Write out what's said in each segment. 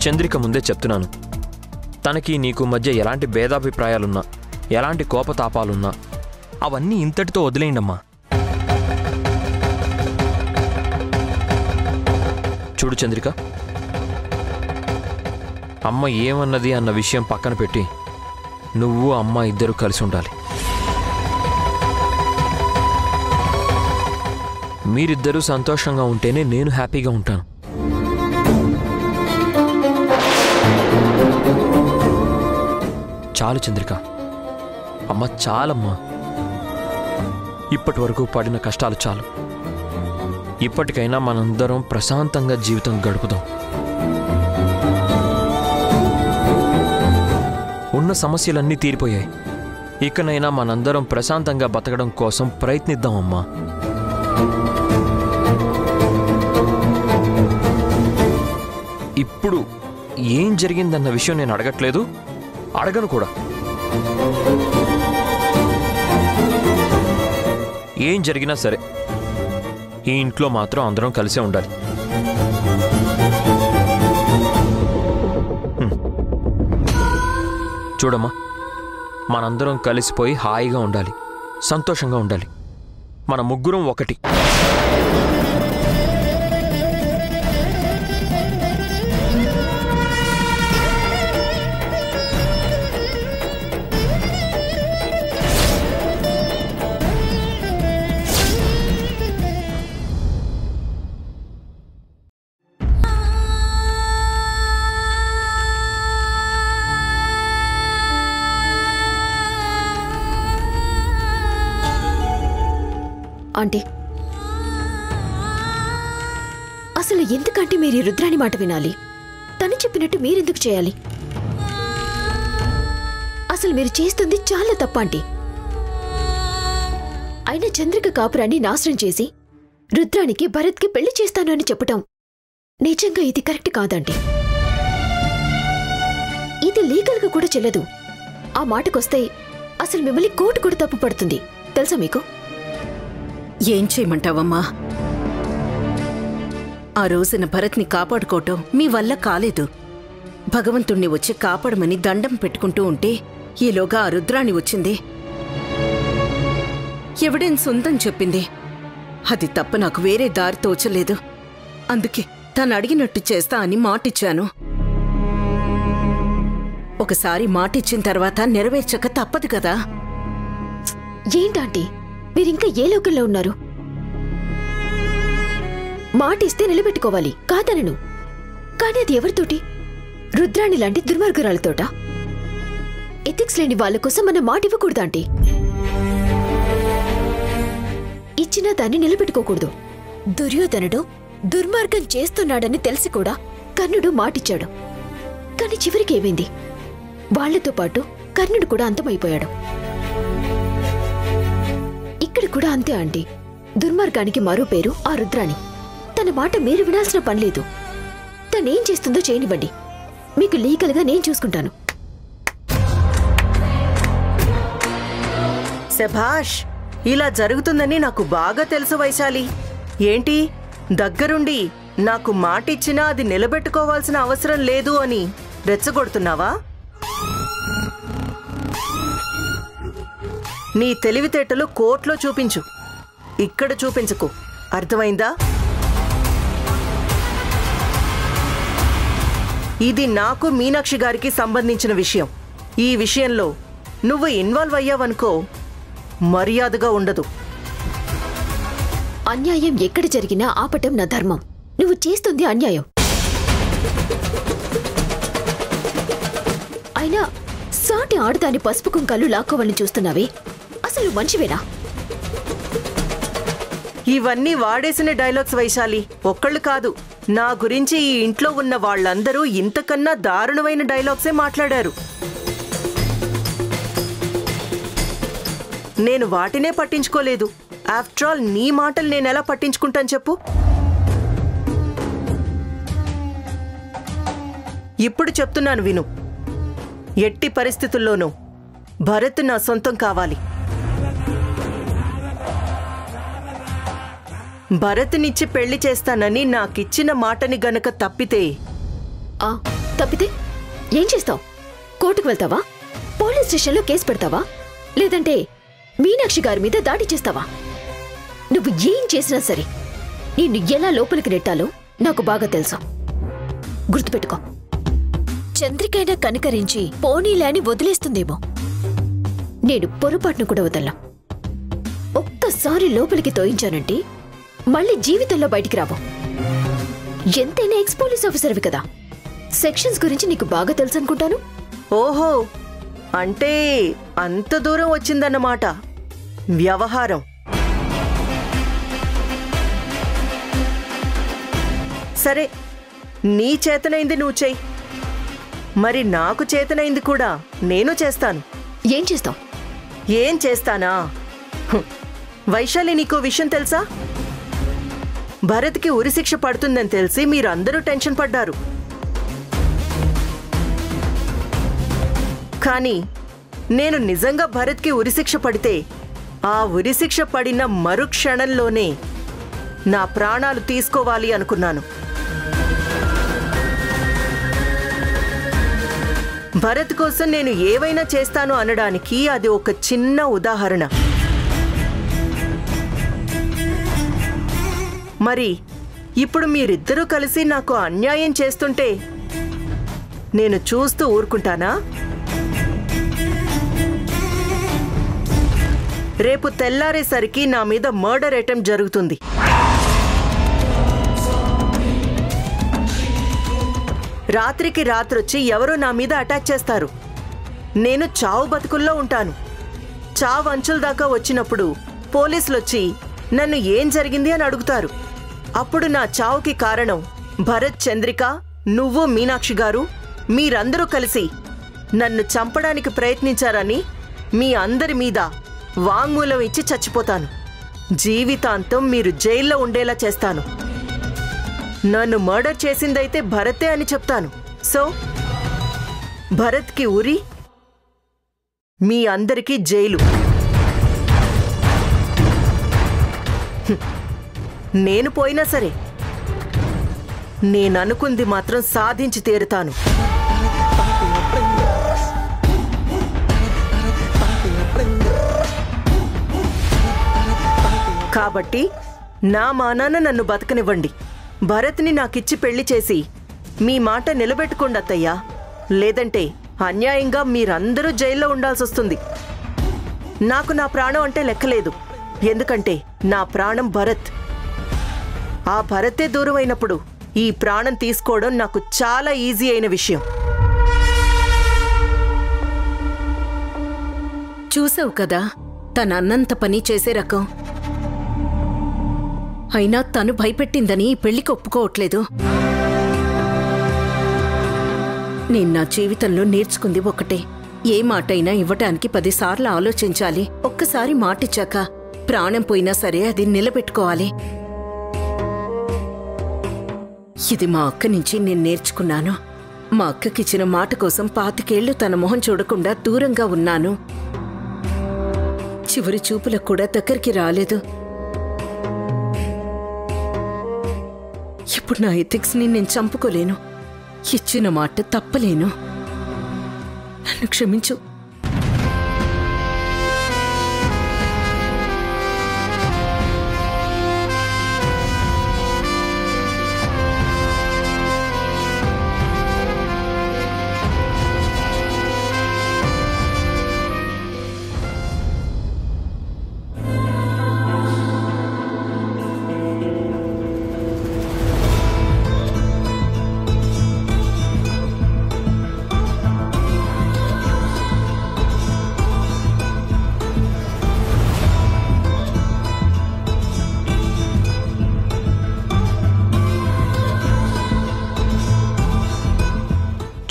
చంద్రిక ముందే చెప్తున్నాను, తనకి నీకు మధ్య ఎలాంటి భేదాభిప్రాయాలున్నా, ఎలాంటి కోపతాపాలున్నా అవన్నీ ఇంతటితో వదిలేయండమ్మా. చూడు చంద్రిక, అమ్మ ఏమన్నది అన్న విషయం పక్కన పెట్టి నువ్వు అమ్మ ఇద్దరు కలిసి ఉండాలి. మీరిద్దరూ సంతోషంగా ఉంటేనే నేను హ్యాపీగా ఉంటాను. చాలు చంద్రిక, అమ్మ చాలమ్మా. ఇప్పటి వరకు పడిన కష్టాలు చాలు. ఇప్పటికైనా మనందరం ప్రశాంతంగా జీవితం గడుపుదాం. ఉన్న సమస్యలన్నీ తీరిపోయాయి. ఇకనైనా మనందరం ప్రశాంతంగా బతకడం కోసం ప్రయత్నిద్దాం అమ్మా. ఇప్పుడు ఏం జరిగిందన్న విషయం నేను అడగట్లేదు, అడగను కూడా. ఏం జరిగినా సరే ఈ ఇంట్లో మాత్రం అందరం కలిసే ఉండాలి. చూడమ్మా, మనందరం కలిసిపోయి హాయిగా ఉండాలి, సంతోషంగా ఉండాలి. మన ముగ్గురం ఒకటి. ఆంటీ, అసలు ఎందుకంటే మీరు రుద్రాణి మాట వినాలి? తను చెప్పినట్టు మీరెందుకు చేయాలి? అసలు మీరు చేస్తుంది చాలా తప్పు ఆంటీ. అయినా చంద్రిక కాపురాన్ని నాశనం చేసి రుద్రానికి భరత్కి పెళ్లి చేస్తాను అని చెప్పటం నిజంగా ఇది కరెక్ట్ కాదండి. ఇది లీగల్గా కూడా చెల్లదు. ఆ మాటకొస్తే అసలు మిమ్మల్ని కోర్టు కూడా తప్పు పడుతుంది, తెలుసా మీకు? ఏం చేయమంటావమ్మా? ఆ రోజున భరత్ని కాపాడుకోవటం మీ వల్ల కాలేదు. భగవంతుణ్ణి వచ్చి కాపాడమని దండం పెట్టుకుంటూ ఉంటే ఈలోగా ఆ రుద్రాణి వచ్చింది. ఎవిడెన్స్ ఉందని చెప్పింది. అది తప్ప నాకు వేరే దారి తోచలేదు. అందుకే తను అడిగినట్టు చేస్తా అని మాటిచ్చాను. ఒకసారి మాటిచ్చిన తర్వాత నెరవేర్చక తప్పదు కదా. ఏంటంటీ మీరింకా ఏ లోకంలో ఉన్నారు? మాటిస్తే నిలబెట్టుకోవాలి, కాదనను. కానీ అది ఎవరితోటి? రుద్రాణి లాంటి దుర్మార్గురాలతోట. ఎథిక్స్ లేని వాళ్ళ కోసం మనం మాట ఇవ్వకూడదు ఆంటీ. ఇచ్చినా దాన్ని నిలబెట్టుకోకూడదు. దుర్యోధనుడు దుర్మార్గం చేస్తున్నాడని తెలిసి కూడా కర్ణుడు మాటిచ్చాడు. కానీ చివరికి ఏమైంది? వాళ్లతో పాటు కర్ణుడు కూడా అంతమైపోయాడు. ఇక్కడ కూడా అంతే ఆంటీ. దుర్మార్గానికి మరో పేరు ఆ రుద్రాణి. తన మాట మీరు వినాల్సిన పనిలేదు. తనేం చేస్తుందో చేయనివ్వండి, మీకు లీగల్గా నేను చూసుకుంటాను. శభాష్, ఇలా జరుగుతుందని నాకు బాగా తెలుసు వైశాలి. ఏంటి దగ్గరుండి నాకు మాటిచ్చినా అది నిలబెట్టుకోవాల్సిన అవసరం లేదు అని రెచ్చగొడుతున్నావా? నీ తెలివితేటలు కోర్టులో చూపించు, ఇక్కడ చూపించకు. అర్థమైందా? ఇది నాకు మీనాక్షి గారికి సంబంధించిన విషయం. ఈ విషయంలో నువ్వు ఇన్వాల్వ్ అయ్యావనుకో మర్యాదగా ఉండదు. అన్యాయం ఎక్కడ జరిగినా ఆపటం నా ధర్మం. నువ్వు చేస్తుంది అన్యాయం. అయినా సాటి ఆడదాని పసుపు కుంకాలు లాక్కోవాలని చూస్తున్నావే, అసలు మనిషివేనా? ఇవన్నీ వాడేసిన డైలాగ్స్ వైశాలి, ఒక్కళ్ళు కాదు. నా గురించి ఈ ఇంట్లో ఉన్న వాళ్ళందరూ ఇంతకన్నా దారుణమైన డైలాగ్సే మాట్లాడారు. నేను వాటినే పట్టించుకోలేదు. ఆఫ్టర్ ఆల్ నీ మాటలు నేనెలా పట్టించుకుంటాను చెప్పు? ఇప్పుడు చెప్తున్నాను విను. ఎట్టి పరిస్థితుల్లోనూ భరత్ నా సొంతం కావాలి. భరత్నిచ్చి పెళ్లి చేస్తానని నాకిచ్చిన మాటని గనక తప్పితే తప్పితే ఏం చేస్తావు? కోర్టుకు వెళ్తావా? పోలీస్ స్టేషన్లో కేసు పెడతావా? లేదంటే మీనాక్షి గారి మీద దాడి చేస్తావా? నువ్వు ఏం చేసినా సరే నిన్ను ఎలా లోపలికి నెట్టాలో నాకు బాగా తెలుసు. గుర్తుపెట్టుకో, చంద్రికైనా కనికరించి పోనీలే అని వదిలేస్తుందేమో. నేను పొరపాటును కూడా వదల్లా. ఒక్కసారి లోపలికి తోయించానంటే మళ్ళీ జీవితంలో బయటికి రావు. ఎంతైనా ఎక్స్ పోలీస్ ఆఫీసర్వి కదా, సెక్షన్స్ గురించి నీకు బాగా తెలుసు అనుకుంటాను. ఓహో, అంటే అంత దూరం వచ్చిందన్నమాట వ్యవహారం. సరే, నీ చేతనైంది నువ్వు చెయ్యి, మరి నాకు చేతనైంది కూడా నేను చేస్తాను. ఏం చేస్తావు? ఏం చేస్తానా? వైశాలి, నీకో విషయం తెలుసా? భరత్కి ఉరిశిక్ష పడుతుందని తెలిసి మీరందరూ టెన్షన్ పడ్డారు. కానీ నేను నిజంగా భరత్కి ఉరిశిక్ష పడితే ఆ ఉరిశిక్ష పడిన మరుక్షణంలోనే నా ప్రాణాలు తీసుకోవాలి అనుకున్నాను. భరత్ కోసం నేను ఏవైనా చేస్తాను అనడానికి అది ఒక చిన్న ఉదాహరణ. మరి ఇప్పుడు మీరిద్దరూ కలిసి నాకు అన్యాయం చేస్తుంటే నేను చూస్తూ ఊరుకుంటానా? రేపు తెల్లారేసరికి నా మీద మర్డర్ అటెంప్ట్ జరుగుతుంది. రాత్రికి రాత్రొచ్చి ఎవరో నా మీద అటాక్ చేస్తారు. నేను చావు బతుకుల్లో ఉంటాను. చావు అంచుల దాకా వచ్చినప్పుడు పోలీసులొచ్చి నన్ను ఏం జరిగింది అని అడుగుతారు. అప్పుడు నా చావుకి కారణం భరత్, చంద్రిక, నువ్వు, మీనాక్షి గారు మీరందరూ కలిసి నన్ను చంపడానికి ప్రయత్నించారని మీ అందరి మీద వాంగ్మూలం ఇచ్చి చచ్చిపోతాను. జీవితాంతం మీరు జైల్లో ఉండేలా చేస్తాను. నన్ను మర్డర్ చేసిందైతే భరతే అని చెప్తాను. సో భరత్కి ఉరి, మీ అందరికీ జైలు. నేను పోయినా సరే నేననుకుంది మాత్రం సాధించి తీరుతాను. కాబట్టి నా మానాన నన్ను బతకనివ్వండి. భరత్ని నాకిచ్చి పెళ్లి చేసి మీ మాట నిలబెట్టుకోండి అత్తయ్యా. లేదంటే అన్యాయంగా మీరందరూ జైల్లో ఉండాల్సొస్తుంది. నాకు నా ప్రాణం అంటే లెక్కలేదు. ఎందుకంటే నా ప్రాణం భరత్. ఆ భరతే దూరం అయినప్పుడు ఈ ప్రాణం తీసుకోవడం నాకు చాలా ఈజీ అయిన విషయం. చూసావు కదా, తన అన్నంత పని చేసే రకం. అయినా తను భయపెట్టిందని ఈ పెళ్లికి ఒప్పుకోవట్లేదు. నేను నా జీవితంలో నేర్చుకుంది ఒకటే, ఏ మాటైనా ఇవ్వటానికి 10 సార్లు ఆలోచించాలి. ఒక్కసారి మాటిచ్చాక ప్రాణం పోయినా సరే అది నిలబెట్టుకోవాలి. ఇది మా అక్క నుంచి నేను నేర్చుకున్నాను. మా అక్కకిచ్చిన మాట కోసం 25 ఏళ్లు తన మొహం చూడకుండా దూరంగా ఉన్నాను. చివరి చూపులకు కూడా దగ్గరికి రాలేదు. ఇప్పుడు నా ఎథిక్స్ని నేను చంపుకోలేను. ఇచ్చిన మాట తప్పలేను. నన్ను క్షమించు.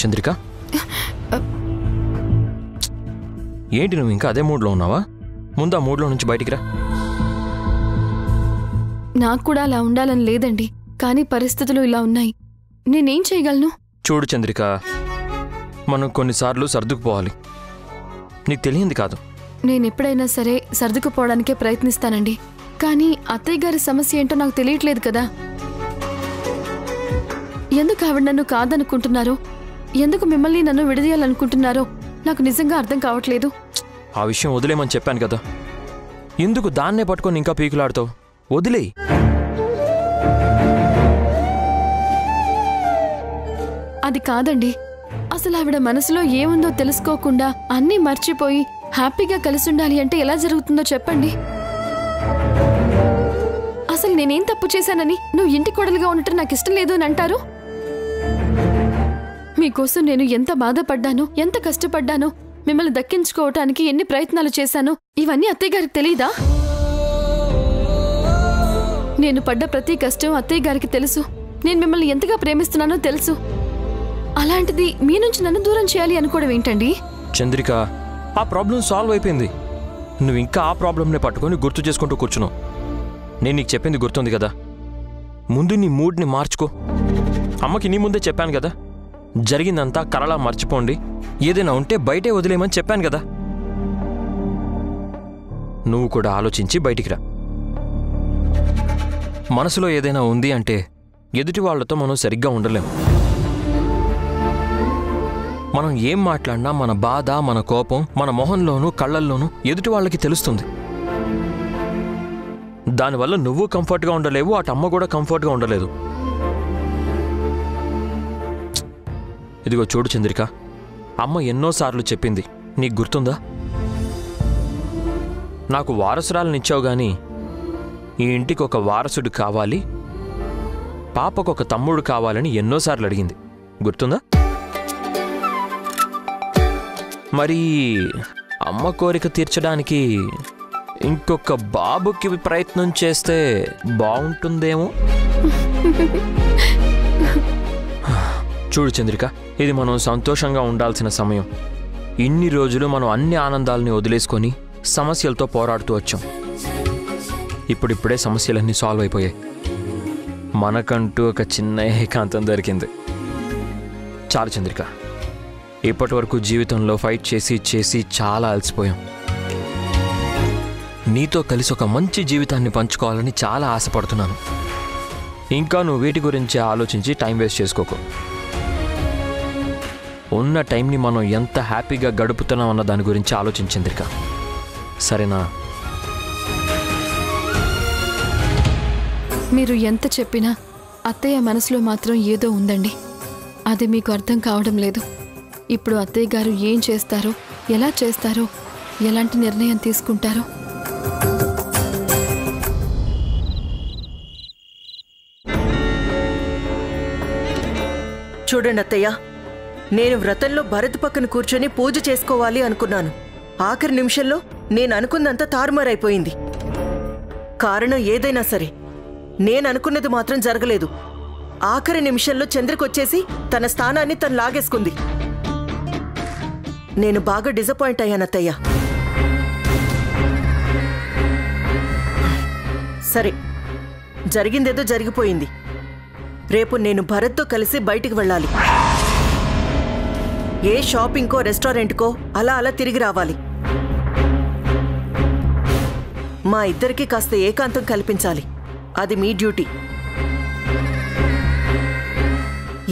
చంద్రిక, ఏంటి నువ్వు ఇంకా అదే మూడ్లో ఉన్నావా? ముందు ఆ మూడ్లో నుంచి బయటికి రా. నాకు కూడా అలా ఉండాలని లేదండి, కానీ పరిస్థితులు ఇలా ఉన్నాయి. నేనేం చేయగలను? చూడు చంద్రిక, మనం కొన్నిసార్లు సర్దుకుపోవాలి. నీకు తెలియంది కాదు. నేనెప్పుడైనా సరే సర్దుకుపోవడానికే ప్రయత్నిస్తానండి. కానీ అత్తయ్య గారి సమస్య ఏంటో నాకు తెలియట్లేదు కదా. ఎందుకు ఆవిడ నన్ను కాదనుకుంటున్నారో, ఎందుకు మిమ్మల్ని నన్ను విడదీయాలనుకుంటున్నారో నాకు నిజంగా అర్థం కావట్లేదు. ఆ విషయం వదిలేమని చెప్పాను కదా, ఎందుకు దాన్నే పట్టుకొని ఇంకా పీకులాడుతావు? వదిలేయి. అది కాదండి, అసలు ఆవిడ మనసులో ఏముందో తెలుసుకోకుండా అన్నీ మర్చిపోయి హ్యాపీగా కలిసి ఉండాలి అంటే ఎలా జరుగుతుందో చెప్పండి. అసలు నేనేం తప్పు చేశానని నువ్వు ఇంటి కోడలుగా ఉండటం నాకు ఇష్టం లేదు అని అంటారు? మీకోసం నేను ఎంత బాధపడ్డానో, ఎంత కష్టపడ్డానో, మిమ్మల్ని దక్కించుకోవటానికి ఎన్ని ప్రయత్నాలు చేశానో ఇవన్నీ అత్తయ్య గారికి తెలీదా? నేను పడ్డ ప్రతి కష్టం అత్తయ్య గారికి తెలుసు. నేను మిమ్మల్ని ఎంతగా ప్రేమిస్తున్నానో తెలుసు. అలాంటిది మీ నుంచి నన్ను దూరం చేయాలి అనుకోవడం ఏంటండి? చంద్రిక, ఆ ప్రాబ్లం సాల్వ్ అయిపోయింది. నువ్వు ఇంకా ఆ ప్రాబ్లంనే పట్టుకొని గుర్తు చేసుకుంటూ కూర్చున్నావు. నేను నీకు చెప్పింది గుర్తుంది కదా, ముందు నీ మూడ్ని మార్చుకో. అమ్మకి నీ ముందే చెప్పాను కదా, జరిగిందంతా కలలా మర్చిపోండి, ఏదైనా ఉంటే బయటే వదిలేయమని చెప్పాను కదా. నువ్వు కూడా ఆలోచించి బయటికి రా. మనసులో ఏదైనా ఉంది అంటే ఎదుటి వాళ్లతో మనం సరిగ్గా ఉండలేం. మనం ఏం మాట్లాడినా మన బాధ, మన కోపం మన మొహంలోనూ కళ్ళల్లోనూ ఎదుటి వాళ్ళకి తెలుస్తుంది. దానివల్ల నువ్వు కంఫర్ట్గా ఉండలేవు, అటు అమ్మ కూడా కంఫర్ట్గా ఉండలేదు. ఇదిగో చూడు చంద్రిక, అమ్మ ఎన్నోసార్లు చెప్పింది, నీకు గుర్తుందా? నాకు వారసురాలనిచ్చావు గాని ఈ ఇంటికి ఒక వారసుడు కావాలి, పాపకు ఒక తమ్ముడు కావాలని ఎన్నోసార్లు అడిగింది, గుర్తుందా? మరి అమ్మ కోరిక తీర్చడానికి ఇంకొక బాబుకి ప్రయత్నం చేస్తే బాగుంటుందేమో. చూడు చంద్రిక, ఇది మనం సంతోషంగా ఉండాల్సిన సమయం. ఇన్ని రోజులు మనం అన్ని ఆనందాలని వదిలేసుకొని సమస్యలతో పోరాడుతూ వచ్చాం. ఇప్పుడిప్పుడే సమస్యలన్నీ సాల్వ్ అయిపోయాయి. మనకంటూ ఒక చిన్న ఏకాంతం దొరికింది. చాలు చంద్రిక, ఇప్పటి వరకు జీవితంలో ఫైట్ చేసి చేసి చాలా అలసిపోయాం. నీతో కలిసి ఒక మంచి జీవితాన్ని పంచుకోవాలని చాలా ఆశపడుతున్నాను. ఇంకా నువ్వు వీటి గురించి ఆలోచించి టైం వేస్ట్ చేసుకోకు. ఉన్న టైంని మనం ఎంత హ్యాపీగా గడుపుతున్నాం అన్న దాని గురించి ఆలోచించింది కా, సరేనా? మీరు ఎంత చెప్పినా అత్తయ్య మనసులో మాత్రం ఏదో ఉందండి. అది మీకు అర్థం కావడం లేదు. ఇప్పుడు అత్తయ్య గారు ఏం చేస్తారో, ఎలా చేస్తారో, ఎలాంటి నిర్ణయం తీసుకుంటారో. చూడండి అత్తయ్య, నేను వ్రతంలో భరత్ పక్కన కూర్చొని పూజ చేసుకోవాలి అనుకున్నాను. ఆఖరి నిమిషంలో నేను అనుకున్నంత తారుమారైపోయింది. కారణం ఏదైనా సరే నేను అనుకున్నది మాత్రం జరగలేదు. ఆఖరి నిమిషంలో చంద్రకొచ్చేసి తన స్థానాన్ని తను లాగేసుకుంది. నేను బాగా డిసప్పాయింట్ అయ్యాను అత్తయ్య. సరే, జరిగిందేదో జరిగిపోయింది. రేపు నేను భరత్తో కలిసి బయటికి వెళ్ళాలి. ఏ షాపింగ్కో రెస్టారెంట్కో అలా అలా తిరిగి రావాలి. మా ఇద్దరికి కాస్త ఏకాంతం కల్పించాలి. అది మీ డ్యూటీ.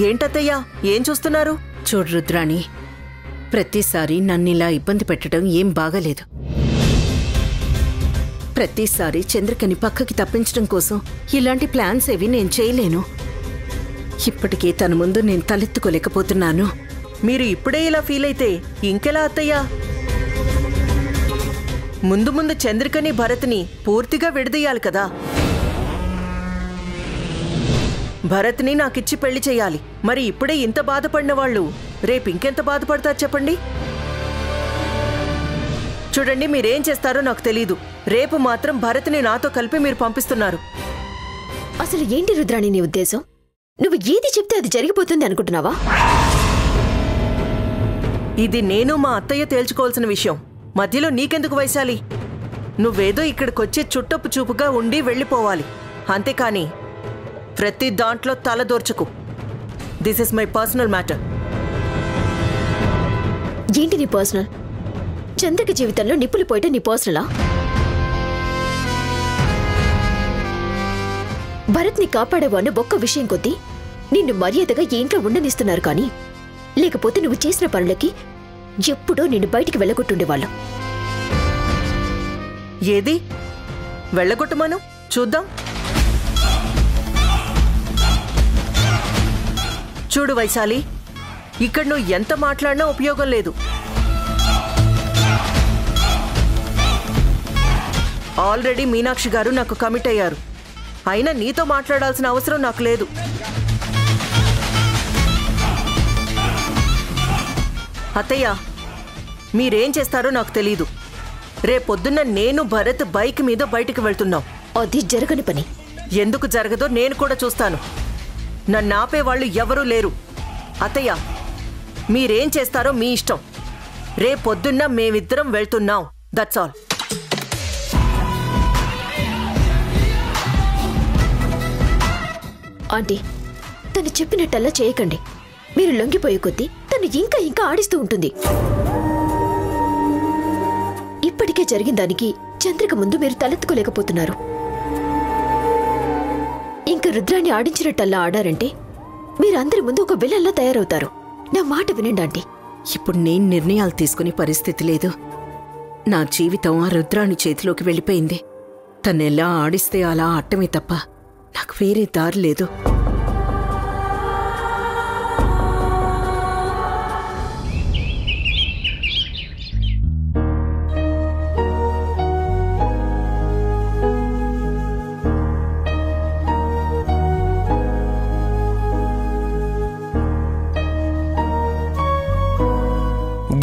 ఏంటత్తయ్యా, ఏం చూస్తున్నారు? చూడు రుద్రాణి, ప్రతిసారి నన్నిలా ఇబ్బంది పెట్టడం ఏం బాగాలేదు. ప్రతిసారి చంద్రికని పక్కకి తప్పించడం కోసం ఇలాంటి ప్లాన్స్ ఏవి నేను చేయలేను. ఇప్పటికే తన ముందు నేను తలెత్తుకోలేకపోతున్నాను. మీరు ఇప్పుడే ఇలా ఫీల్ అయితే ఇంకెలా అత్తయ్యా? ముందు ముందు చంద్రికని భరత్ని పూర్తిగా విడదీయాలి కదా. భరత్ని నాకిచ్చి పెళ్లి చేయాలి. మరి ఇప్పుడే ఇంత బాధపడిన వాళ్ళు రేపు ఇంకెంత బాధపడతారు చెప్పండి. చూడండి, మీరేం చేస్తారో నాకు తెలీదు. రేపు మాత్రం భరత్ని నాతో కలిపి మీరు పంపిస్తున్నారు. అసలు ఏంటి రుద్రాణి నీ ఉద్దేశం? నువ్వు ఏది చెప్తే అది జరిగిపోతుంది అనుకుంటున్నావా? ఇది నేను మా అత్తయ్య తేల్చుకోవాల్సిన విషయం. మధ్యలో నీకెందుకు వైశాలి? నువ్వేదో ఇక్కడికొచ్చే చుట్టపు చూపుగా ఉండి వెళ్ళిపోవాలి, అంతేకాని ప్రతి దాంట్లో తలదోర్చకు. This is my personal matter. ఏంటి నీ పర్సనల్? చంద్రిక జీవితంలో నిప్పులు పోయటం నీ పర్సనలా? భరత్ని కాపాడేవా అన్న ఒక్క విషయం కొద్దీ నిన్ను మర్యాదగా ఈ ఇంట్లో ఉండనిస్తున్నారు కానీ లేకపోతే నువ్వు చేసిన పనులకి ఎప్పుడో నిన్ను బయటికి వెళ్ళగొట్టుండేవాళ్ళం. ఏది వెళ్ళగొట్టమను చూద్దాం. చూడు వైశాలి, ఇక్కడ నువ్వు ఎంత మాట్లాడినా ఉపయోగం లేదు. ఆల్రెడీ మీనాక్షి గారు నాకు కమిట్ అయ్యారు. అయినా నీతో మాట్లాడాల్సిన అవసరం నాకు లేదు. అత్తయ్య, మీరేం చేస్తారో నాకు తెలీదు. రేపొద్దున్న నేను భరత్ బైక్ మీద బయటికి వెళ్తున్నాం. అది జరగని పని. ఎందుకు జరగదో నేను కూడా చూస్తాను. నన్ను ఆపేవాళ్ళు ఎవరూ లేరు. అత్తయ్య, మీరేం చేస్తారో మీ ఇష్టం. రేపొద్దున్న మేమిద్దరం వెళ్తున్నాం. That's all. ఆంటీ, తను చెప్పినట్టల్లా చేయకండి. మీరు లొంగిపోయే కొద్దీ తను ఇంకా ఇంకా ఆడిస్తూ ఉంటుంది. ఇప్పటికే జరిగిన దానికి చంద్రిక ముందు మీరు తలెత్తుకోలేకపోతున్నారు. ఇంకా రుద్రాన్ని ఆడించినట్టల్లా ఆడారంటే మీరందరి ముందు ఒక విలన్లా తయారవుతారు. నా మాట వినండి ఆంటీ. ఇప్పుడు నేను నిర్ణయాలు తీసుకునే పరిస్థితి లేదు. నా జీవితం ఆ రుద్రాణి చేతిలోకి వెళ్ళిపోయింది. తనెలా ఆడిస్తే అలా ఆడటమే తప్ప నాకు వేరే దారి లేదు.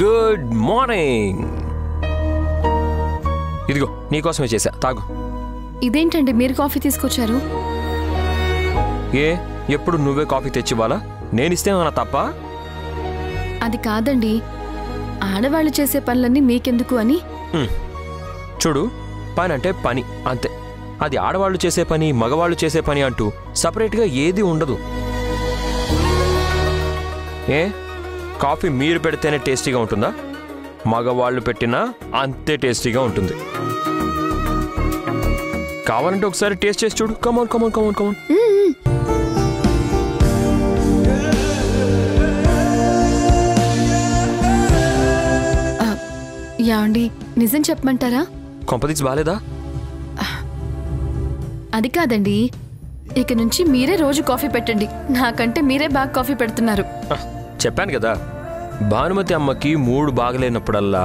Good morning. ఇదిగో నీకోసమే చేశా, తాగు. ఇదేంటండి మీరు కాఫీ తీసుకొచ్చారు? ఏ ఎప్పుడు నువ్వే కాఫీ తెచ్చివ్వాలా? నేనిస్తే ఏమన్నా తప్ప? అది కాదండి, ఆడవాళ్ళు చేసే పనులన్నీ మీకెందుకు అని. చూడు, పని అంటే పని అంతే. అది ఆడవాళ్ళు చేసే పని, మగవాళ్ళు చేసే పని అంటూ సపరేట్గా ఏది ఉండదు. ఏ కాఫీ మీరు పెడితేనే టేస్టీగా ఉంటుందా? మగవాళ్ళు పెట్టినా అంతే టేస్టీగా ఉంటుంది. కావాలంటే ఒకసారి టేస్ట్ చేసి చూడు. కమాన్ కమాన్ కమాన్ కమాన్. యాండి, నిజం చెప్పమంటారా? కొంపదీసి బాలేదా? అది కాదండి, ఇక నుంచి మీరే రోజు కాఫీ పెట్టండి. నాకంటే మీరే బాగా కాఫీ పెడుతున్నారు. చెప్పాను కదా, భానుమతి అమ్మకి మూడు బాగలేనప్పుడల్లా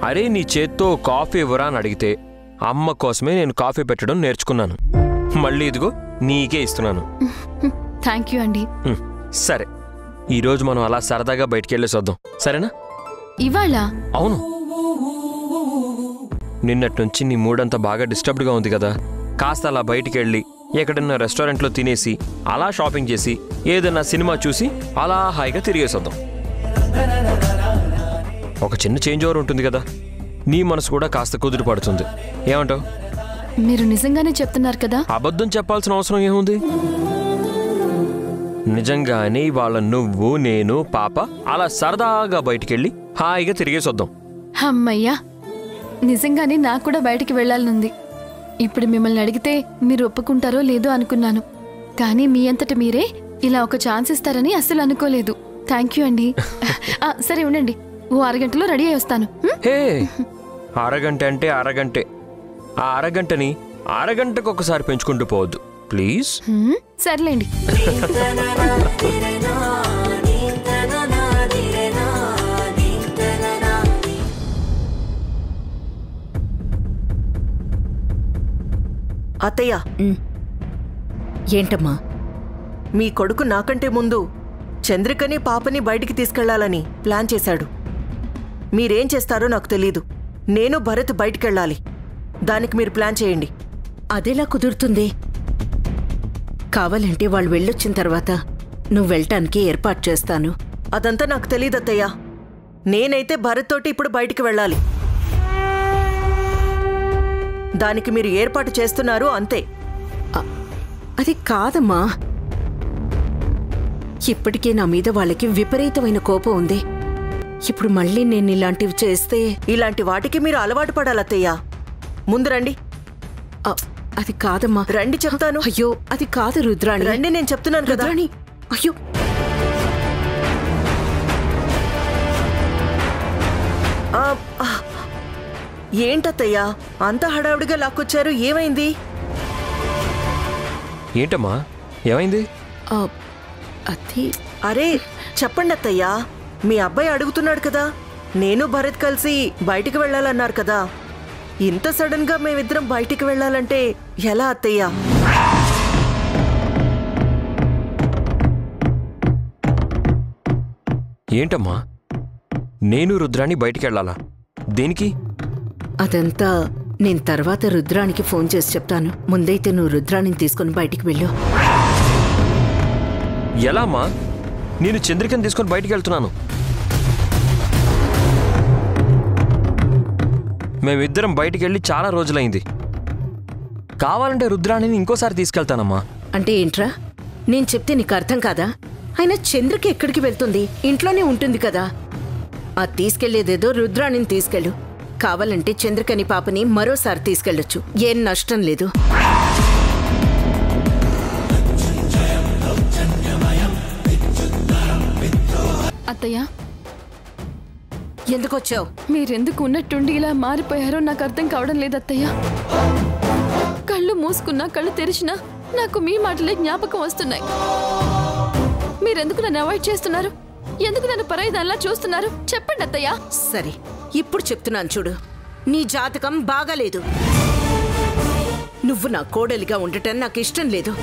అరే నీ చేత్తో కాఫీ ఇవ్వరా అని అడిగితే అమ్మ కోసమే నేను కాఫీ పెట్టడం నేర్చుకున్నాను. మళ్ళీ ఇదిగో నీకే ఇస్తున్నాను. థ్యాంక్ యూ అండి. సరే, ఈరోజు మనం అలా సరదాగా బయటికి వెళ్ళేసి వద్దాం, సరేనా? ఇవాళ? అవును, నిన్నటి నుంచి నీ మూడంతా బాగా డిస్టర్బ్డ్గా ఉంది కదా. కాస్త అలా బయటికి వెళ్ళి ఎక్కడన్నా రెస్టారెంట్లో తినేసి అలా షాపింగ్ చేసి ఏదైనా సినిమా చూసి అలా హాయిగా తిరిగేసొద్దాం. ఒక చిన్న చేంజ్ ఓవర్ ఉంటుంది కదా, నీ మనసు కూడా కాస్త కుదురు పడుతుంది. ఏమంటావు? మీరు నిజంగానే చెప్తున్నారు కదా? అబద్ధం చెప్పాల్సిన అవసరం ఏముంది? నిజంగానే ఇవాళ నువ్వు, నేను, పాప అలా సరదాగా బయటికెళ్ళి హాయిగా తిరిగేసొద్దాం. అమ్మయ్యా, నిజంగానే నాకు కూడా బయటికి వెళ్ళాలనుంది. ఇప్పుడు మిమ్మల్ని అడిగితే మీరు ఒప్పుకుంటారో లేదో అనుకున్నాను, కానీ మీ అంతట మీరే ఇలా ఒక ఛాన్స్ ఇస్తారని అస్సలు అనుకోలేదు. థ్యాంక్ యూ అండి. సరే ఉండండి, ఓ అరగంటలో రెడీ అయి వస్తాను. హే, అరగంట అంటే అరగంటే. ఆ అరగంటని అరగంటకు ఒకసారి పెంచుకుంటూ పోవద్దు ప్లీజ్. సర్లేండి. అత్తయ్య, ఏంటమ్మా? మీ కొడుకు నాకంటే ముందు చంద్రికని పాపని బయటికి తీసుకెళ్లాలని ప్లాన్ చేశాడు. మీరేం చేస్తారో నాకు తెలీదు. నేను భరత్ బయటికెళ్ళాలి. దానికి మీరు ప్లాన్ చేయండి. అదెలా కుదురుతుంది? కావాలంటే వాళ్ళు వెళ్ళొచ్చిన తర్వాత నువ్వు వెళ్ళటానికి ఏర్పాటు చేస్తాను. అదంతా నాకు తెలీదు అత్తయ్య. నేనైతే భరత్ తోటి ఇప్పుడు బయటికి వెళ్ళాలి. దానికి మీరు ఏర్పాటు చేస్తున్నారు అంతే. అది కాదమ్మా, ఇప్పటికే నా మీద వాళ్ళకి విపరీతమైన కోపం ఉంది. ఇప్పుడు మళ్ళీ నేను ఇలాంటివి చేస్తే ఇలాంటి వాటికి మీరు అలవాటు పడాలి అత్తయ్య. ముందు రండి. అది కాదమ్మా. రండి చెప్తాను. అయ్యో అది కాదు రుద్రాణి. రండి, నేను చెప్తున్నాను కదా. రుద్రాణి, అయ్యో ఏంటత్తయ్యా అంత హడావుడిగా లాక్కొచ్చారు? ఏమైంది? ఏంటమ్మా ఏమైంది? అది అరే చెప్పండి అత్తయ్యా, మీ అబ్బాయి అడుగుతున్నాడు కదా. నేను భరత్ కలిసి బయటికి వెళ్ళాలన్నారు కదా. ఇంత సడన్ గా మేమిద్దరం బయటికి వెళ్ళాలంటే ఎలా అత్తయ్యా? ఏంటమ్మా నేను రుద్రాణి బయటికి వెళ్ళాలా? దేనికి? అదంతా నేను తర్వాత రుద్రానికి ఫోన్ చేసి చెప్తాను. ముందైతే నువ్వు రుద్రాణిని తీసుకుని బయటికి వెళ్ళు. ఎలా అమ్మా? నేను చంద్రికను తీసుకొని బయటికి వెళ్తున్నాను. మేమిద్దరం బయటికి వెళ్ళి చాలా రోజులైంది. కావాలంటే రుద్రాణిని ఇంకోసారి తీసుకెళ్తానమ్మా. అంటే ఏంట్రా? నేను చెప్తే నీకు అర్థం కాదా? అయినా చంద్రకి ఎక్కడికి వెళ్తుంది? ఇంట్లోనే ఉంటుంది కదా. ఆ తీసుకెళ్లేదేదో రుద్రాణిని తీసుకెళ్ళు. కావాలంటే చంద్రకని పాపని మరోసారి తీసుకెళ్ళొచ్చు. ఏం నష్టం లేదు. అత్తయ్య, ఎందుకొచ్చావు? మీరెందుకు ఉన్నట్టుండి ఇలా మారిపోయారో నాకు అర్థం కావడం లేదు అత్తయ్య. కళ్ళు మూసుకున్నా కళ్ళు తెరిచినా నాకు మీ మాటలే జ్ఞాపకం వస్తున్నాయి. మీరెందుకు నన్ను అవాయిడ్ చేస్తున్నారు? ఎందుకు నన్ను పరాయిదానిలా చూస్తున్నారు? చెప్పండి అత్తయ్య. సరే, ఇప్పుడు చెప్తున్నాను చూడు. నీ జాతకం బాగాలేదు. నువ్వు నా కోడలిగా ఉండటం నాకు ఇష్టం లేదు.